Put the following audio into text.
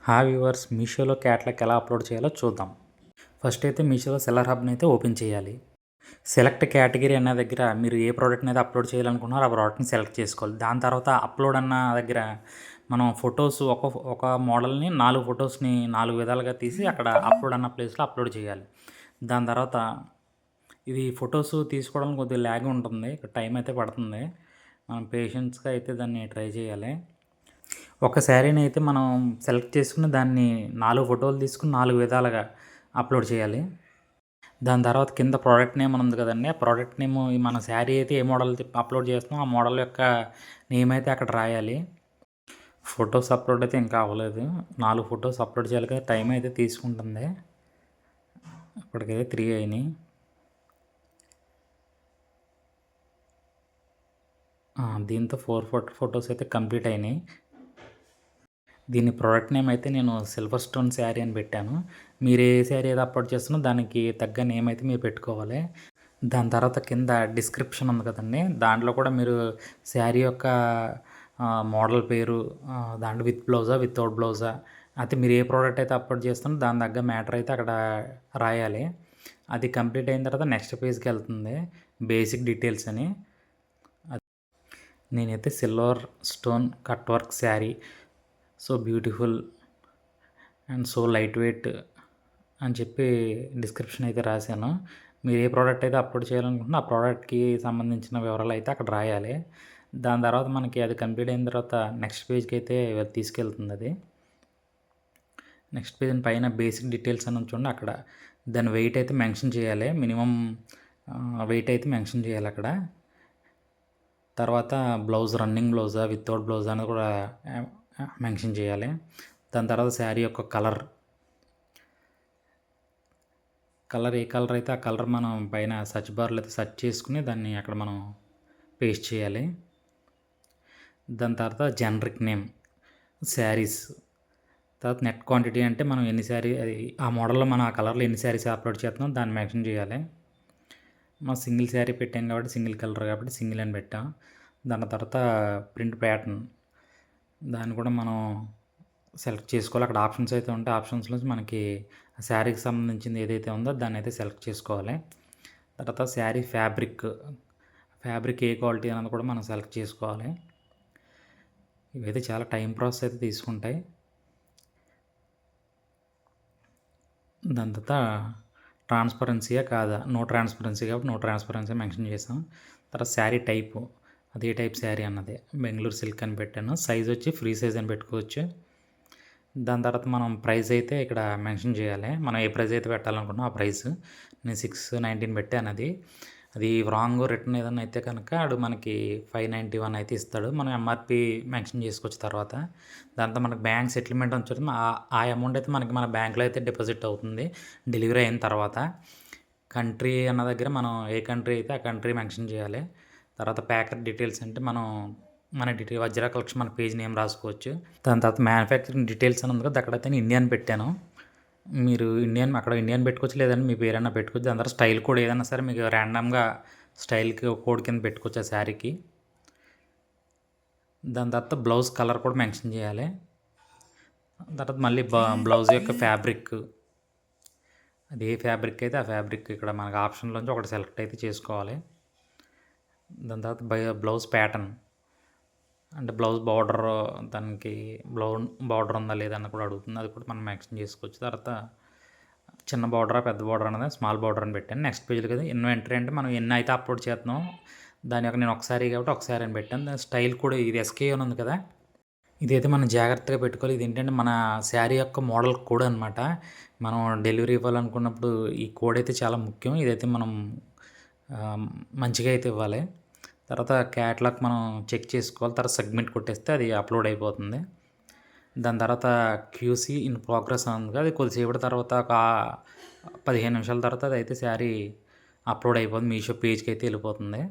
Hi viewers, మీషోలో catalogue ఎలా upload చేయాలో చూద్దాం. ఫస్ట్ అయితే మీషోలో సెల్లర్ హబ్ని అయితే ఓపెన్ చేయాలి. సెలెక్ట్ కేటగిరీ అన్న దగ్గర మీరు ఏ ప్రోడక్ట్ని అయితే అప్లోడ్ చేయాలనుకుంటున్నారో ఆ ప్రోడక్ట్ని సెలెక్ట్ చేసుకోవాలి. దాని తర్వాత అప్లోడ్ అన్న దగ్గర మనం ఫొటోస్ ఒక మోడల్ని 4 ఫొటోస్ని 4 విధాలుగా తీసి అక్కడ అప్లోడ్ అన్న ప్లేస్లో అప్లోడ్ చేయాలి. దాని తర్వాత ఇది ఫొటోస్ తీసుకోవడానికి కొద్దిగా ల్యాగ్ ఉంటుంది, టైం అయితే పడుతుంది. మనం పేషెన్స్గా అయితే దాన్ని ట్రై చేయాలి. ఒక శారీని అయితే మనం సెలెక్ట్ చేసుకుని దాన్ని 4 ఫోటోలు తీసుకుని 4 విధాలుగా అప్లోడ్ చేయాలి. దాని తర్వాత కింద ప్రోడక్ట్ నేమ్ అని ఉంది కదండీ, ఆ ప్రోడక్ట్ నేమ్ మన శారీ అయితే ఏ మోడల్ అప్లోడ్ చేస్తున్నామో ఆ మోడల్ యొక్క నేమ్ అయితే అక్కడ రాయాలి. ఫొటోస్ అప్లోడ్ అయితే ఇంకా అవ్వలేదు. 4 ఫొటోస్ అప్లోడ్ చేయాలి కదా, టైం అయితే తీసుకుంటుంది. ఇప్పటికైతే 3 అయినాయి. దీంతో 4 ఫొటోస్ అయితే కంప్లీట్ అయినాయి. దీని ప్రోడక్ట్ నేమ్ అయితే నేను సిల్వర్ స్టోన్ శారీ అని పెట్టాను. మీరు ఏ శారీ ఏదో అప్లోడ్ చేస్తున్నా దానికి తగ్గ నేమ్ అయితే మీరు పెట్టుకోవాలి. దాని తర్వాత కింద డిస్క్రిప్షన్ ఉంది కదండి, దాంట్లో కూడా మీరు శారీ యొక్క మోడల్ పేరు, దాంట్లో విత్ బ్లౌజా వితౌట్ బ్లౌజా అయితే మీరు ఏ ప్రోడక్ట్ అయితే అప్లోడ్ చేస్తున్నా దాని తగ్గ మ్యాటర్ అయితే అక్కడ రాయాలి. అది కంప్లీట్ అయిన తర్వాత నెక్స్ట్ పేజ్కి వెళ్తుంది, బేసిక్ డీటెయిల్స్ అని. నేనైతే silver stone cut work sari, so beautiful and so light weight అని చెప్పి డిస్క్రిప్షన్ అయితే రాశాను. మీరు ఏ ప్రోడక్ట్ అయితే అప్లోడ్ చేయాలనుకుంటున్నా ఆ ప్రోడక్ట్కి సంబంధించిన వివరాలు అయితే అక్కడ రాయాలి. దాని తర్వాత మనకి అది కంప్లీట్ అయిన తర్వాత నెక్స్ట్ పేజ్కి అయితే తీసుకెళ్తుంది. అది నెక్స్ట్ పేజ్ పైన బేసిక్ డీటెయిల్స్ అని చూడండి, అక్కడ దాని వెయిట్ అయితే మెన్షన్ చేయాలి. మినిమం వెయిట్ అయితే మెన్షన్ చేయాలి అక్కడ. తర్వాత బ్లౌజ్ రన్నింగ్ బ్లౌజా వితౌట్ బ్లౌజ్ అనేది కూడా మెన్షన్ చేయాలి. దాని తర్వాత శారీ యొక్క కలర్ ఏ కలర్ అయితే ఆ కలర్ మనం పైన సర్చ్ బార్లో అయితే సెర్చ్ చేసుకుని దాన్ని అక్కడ మనం పేస్ట్ చేయాలి. దాని తర్వాత జనరిక్ నేమ్ శారీస్, తర్వాత నెట్ క్వాంటిటీ అంటే మనం ఎన్ని శారీ అది ఆ మోడల్లో మనం ఆ కలర్లో ఎన్ని శారీస్ అప్లోడ్ చేస్తున్నాం దాన్ని మెన్షన్ చేయాలి. మనం సింగిల్ శారీ పెట్టాం కాబట్టి సింగిల్ కలర్ కాబట్టి సింగిల్ అని పెట్టాం. దాని తర్వాత ప్రింట్ ప్యాటర్న్ దాన్ని కూడా మనం సెలెక్ట్ చేసుకోవాలి. అక్కడ ఆప్షన్స్ అయితే ఉంటాయి, ఆప్షన్స్లో మనకి శారీకి సంబంధించింది ఏదైతే ఉందో దాన్ని అయితే సెలెక్ట్ చేసుకోవాలి. తర్వాత శారీ ఫ్యాబ్రిక్ ఏ క్వాలిటీ అన్నది కూడా మనం సెలెక్ట్ చేసుకోవాలి. ఇవైతే చాలా టైం ప్రాసెస్ అయితే తీసుకుంటాయి. దాని తర్వాత ట్రాన్స్పరెన్సీయా కాదా, నో ట్రాన్స్పరెన్సీ కాబట్టి నో ట్రాన్స్పరెన్సీ మెన్షన్ చేసాం. తర్వాత శారీ టైపు, అదే టైప్ శారీ అన్నది బెంగళూరు సిల్క్ అని పెట్టాను. సైజ్ వచ్చి ఫ్రీ సైజ్ అని పెట్టుకోవచ్చు. దాని తర్వాత మనం ప్రైస్ అయితే ఇక్కడ మెన్షన్ చేయాలి. మనం ఏ ప్రైస్ అయితే పెట్టాలనుకున్నాం ఆ ప్రైస్. నేను 619 పెట్టాను. అది రాంగ్ రిటర్న్ ఏదైనా అయితే కనుక ఆడు మనకి 591 అయితే ఇస్తాడు. మనం ఎంఆర్పి మెన్షన్ చేసుకోవచ్చు తర్వాత. దాంతో మనకి బ్యాంక్ సెటిల్మెంట్ వచ్చి ఆ అమౌంట్ అయితే మనకి మన బ్యాంక్లో అయితే డిపాజిట్ అవుతుంది డెలివరీ అయిన తర్వాత. కంట్రీ అన్న దగ్గర మనం ఏ కంట్రీ అయితే ఆ కంట్రీ మెన్షన్ చేయాలి. తర్వాత ప్యాకర్ డీటెయిల్స్ అంటే మన వజ్రా కలెక్షన్ మన పేజ్ నేమ్ రాసుకోవచ్చు. దాని తర్వాత మ్యానుఫ్యాక్చరింగ్ డీటెయిల్స్ అని ఉంది కదా, అక్కడైతే నేను ఇండియన్ పెట్టాను. మీరు అక్కడ ఇండియన్ పెట్టుకోవచ్చు, లేదంటే మీ పేరైనా పెట్టుకోవచ్చు. దాని తర్వాత స్టైల్ కోడ్ ఏదైనా సరే మీకు ర్యాండమ్గా స్టైల్కి కోడ్ కింద పెట్టుకోవచ్చు ఆ శారీకి. దాని తర్వాత బ్లౌజ్ కలర్ కూడా మెన్షన్ చేయాలి. తర్వాత మళ్ళీ బ్లౌజ్ యొక్క ఫ్యాబ్రిక్, అది ఏ ఫ్యాబ్రిక్ అయితే ఆ ఫ్యాబ్రిక్ ఇక్కడ మనకు ఆప్షన్లోంచి ఒకటి సెలెక్ట్ అయితే చేసుకోవాలి. దాని తర్వాత బ్లౌజ్ ప్యాటర్న్ అంటే బ్లౌజ్ బార్డర్, దానికి బార్డర్ ఉందా లేదన్న కూడా అడుగుతుంది, అది కూడా మనం మెన్షన్ చేసుకోవచ్చు. తర్వాత చిన్న బార్డరా పెద్ద బార్డర్ అనేది స్మాల్ బార్డర్ అని పెట్టాను. నెక్స్ట్ పేజ్లో కదా ఇన్వెంటరీ అంటే మనం ఎన్ని అయితే అప్లోడ్ చేస్తున్నాం దాని యొక్క నేను ఒకసారి కాబట్టి ఒకసారి అని పెట్టాను. దాని స్టైల్ కూడా ఇది ఎస్కే అని ఉంది కదా, ఇదైతే మనం జాగ్రత్తగా పెట్టుకోవాలి. ఇది ఏంటంటే మన శారీ యొక్క మోడల్ కోడ్ అనమాట. మనం డెలివరీ ఇవ్వాలనుకున్నప్పుడు ఈ కోడ్ అయితే చాలా ముఖ్యం. ఇదైతే మనం మంచిగా అయితే ఇవ్వాలి. తర్వాత క్యాట్లాగ్ మనం చెక్ చేసుకోవాలి. తర్వాత సబ్మిట్ కొట్టేస్తే అది అప్లోడ్ అయిపోతుంది. దాని తర్వాత క్యూసీ ఇన్ ప్రోగ్రెస్ ఉంది, అది కొద్దిసేపటి తర్వాత ఒక 15 నిమిషాల తర్వాత అది అయితే శారీ అప్లోడ్ అయిపోతుంది, మీషో పేజ్కి అయితే వెళ్ళిపోతుంది.